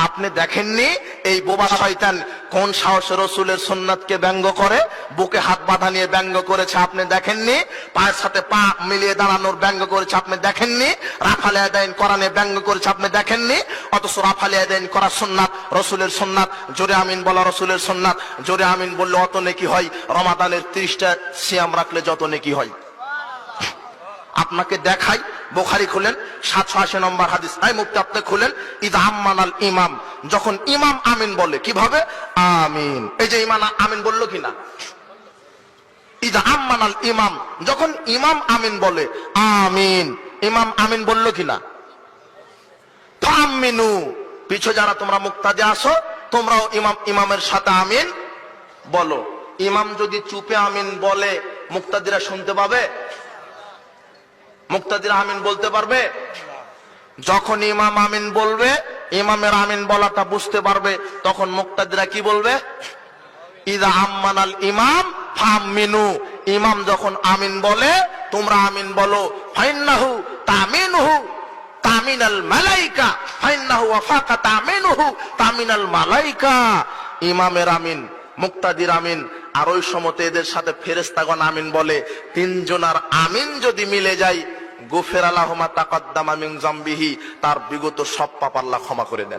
আপনি দেখেননি এই বোবা শয়তান কোন সাহসে রসুলের সুন্নাতকে ব্যঙ্গ করে, বুকে হাত বাঁধা নিয়ে ব্যঙ্গ করেছে আপনি দেখেননি, পায়ের সাথে পা মিলিয়ে দাঁড়ানোর ব্যঙ্গ করেছে আপনি দেখেননি, রাফাল ইয়াদাইন কোরআনে ব্যঙ্গ করেছে আপনি দেখেননি। অথচ রাফাল ইয়াদাইন করা সুন্নাত, রসুলের সুন্নাত। জোরে আমিন বলা রসুলের সুন্নাত। জোরে আমিন বললে অত নেকি হয়, রমাদানের 30টা সিয়াম রাখলে যত নেকি হয়। আপনাকে দেখাই, বুখারী খুলেন 780 নম্বর হাদিস। এই মুফতি আপনি খুলেন, ইযা আম্মানাল ইমাম, যখন ইমাম আমিন বলে কিভাবে? আমিন। এই যে ইমাম আমিন বললো কিনা? ইযা আম্মানাল ইমাম, যখন ইমাম আমিন বলে আমিন, ইমাম আমিন বললো কিনা? ফাআমিনু, পিছু যারা তোমরা মুক্তাদি আসো তোমরাও ইমামের সাথে আমিন বলো। ইমাম যদি চুপে আমিন বলে মুক্তাদিরা শুনতে পাবে? মুক্তাদিরা আমিন বলতে পারবে? যখন ইমাম আমিন বলবে, ইমামের আমিন বলাটা বুঝতে পারবে, তখন মুক্তাদিরা কি বলবে? ইযা আম্মানাল ইমাম ফাআমিনু, ইমাম যখন আমিন বলে তোমরা আমিন বলো। ফাইন্নাহু তামিনুহু তামিনাল মালাইকা, ফাইন্নাহু ওয়াফাকা তামিনুহু তামিনাল মালাইকা। ইমামের আমিন, মুক্তাদির আমিন, আর ওই সময়তে এদের সাথে ফেরেশতাগণ আমিন বলে। তিনজনার আমিন যদি মিলে যায়, গুফিরা লাহু মা তাকাদ্দামা মিন যামবিহি, তার বিগত সব পাপ আল্লাহ ক্ষমা করে দেন।